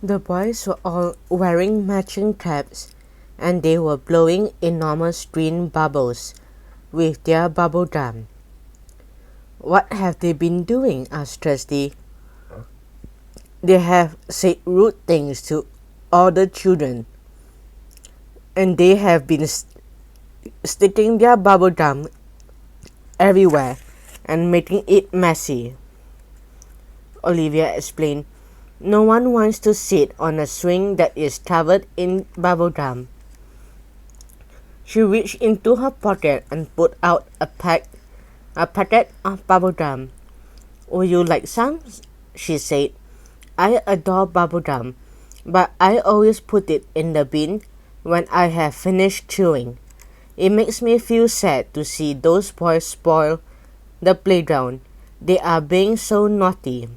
The boys were all wearing matching caps, and they were blowing enormous green bubbles with their bubble gum. "What have they been doing?" asked Trusty. "They have said rude things to all the children, and they have been sticking their bubble gum everywhere and making it messy," Olivia explained. "No one wants to sit on a swing that is covered in bubble gum." She reached into her pocket and put out a packet of bubble gum. "Would you like some?" she said. "I adore bubble gum, but I always put it in the bin when I have finished chewing. It makes me feel sad to see those boys spoil the playground. They are being so naughty."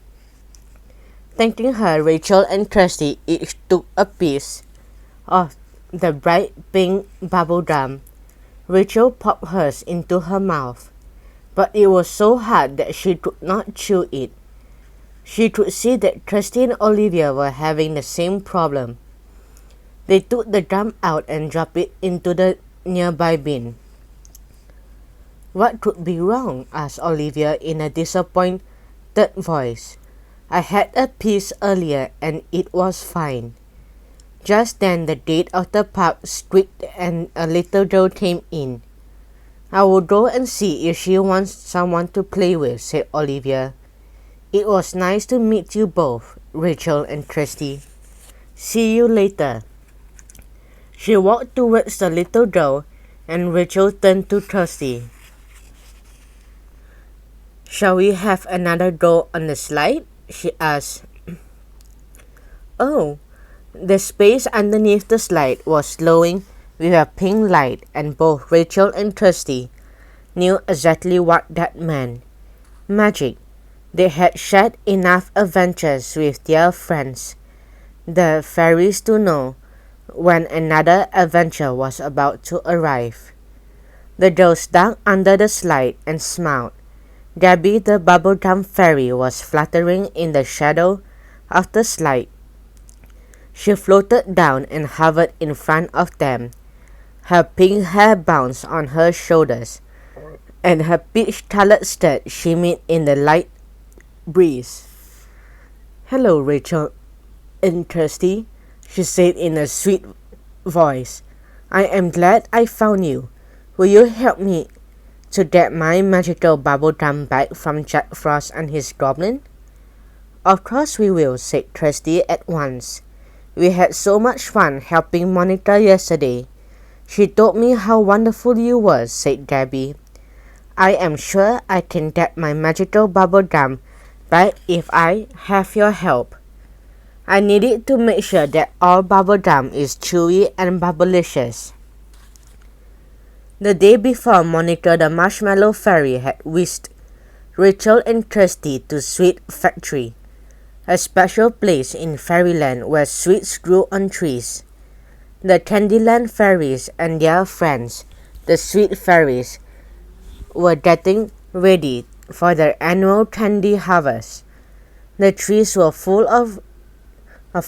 Thanking her, Rachel and Kirsty each took a piece of the bright pink bubble gum. Rachel popped hers into her mouth, but it was so hard that she could not chew it. She could see that Kirsty and Olivia were having the same problem. They took the gum out and dropped it into the nearby bin. "What could be wrong?" asked Olivia in a disappointed voice. "I had a piece earlier and it was fine." Just then the gate of the pub squeaked and a little girl came in. "I will go and see if she wants someone to play with," said Olivia. "It was nice to meet you both, Rachel and Kirsty. See you later." She walked towards the little girl, and Rachel turned to Kirsty. "Shall we have another go on the slide?" she asked. "Oh." The space underneath the slide was glowing with a pink light, and both Rachel and Kirsty knew exactly what that meant. Magic. They had shared enough adventures with their friends, the fairies, to know when another adventure was about to arrive. The girls dug under the slide and smiled. Gabby, the bubblegum fairy, was fluttering in the shadow of the slide. She floated down and hovered in front of them. Her pink hair bounced on her shoulders, and her peach-colored skirt shimmered in the light breeze. "Hello, Rachel and Kirsty," she said in a sweet voice. "I am glad I found you. Will you help me to get my magical bubblegum back from Jack Frost and his goblin?" "Of course we will," said Kirsty at once. "We had so much fun helping Monica yesterday. She told me how wonderful you were," said Gabby. "I am sure I can get my magical bubblegum back if I have your help. I needed to make sure that all bubblegum is chewy and bubblicious." The day before, Monica the Marshmallow Fairy had whisked Rachel and Kirsty to Sweet Factory, a special place in Fairyland where sweets grew on trees. The Candyland Fairies and their friends, the Sweet Fairies, were getting ready for their annual candy harvest. The trees were full of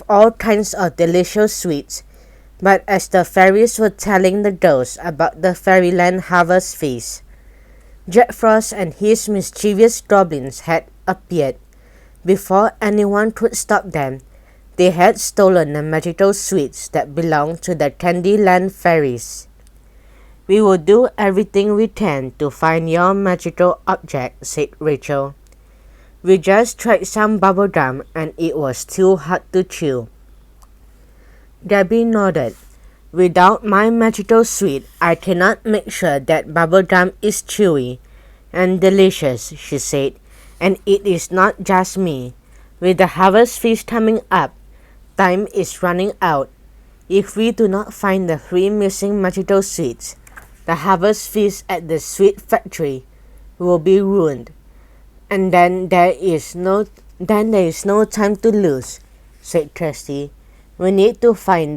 all kinds of delicious sweets, but as the fairies were telling the girls about the Fairyland Harvest Feast, Jack Frost and his mischievous goblins had appeared. Before anyone could stop them, they had stolen the magical sweets that belonged to the Candyland Fairies. "We will do everything we can to find your magical object," said Rachel. "We just tried some bubblegum and it was too hard to chew." Gabby nodded. "Without my magical sweet, I cannot make sure that bubblegum is chewy and delicious," she said. "And it is not just me. With the harvest feast coming up, time is running out. If we do not find the 3 missing magical sweets, the harvest feast at the Sweet Factory will be ruined. And then there is no time to lose," said Kirsty. We need to begin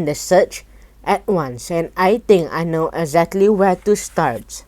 the search at once, and I think I know exactly where to start."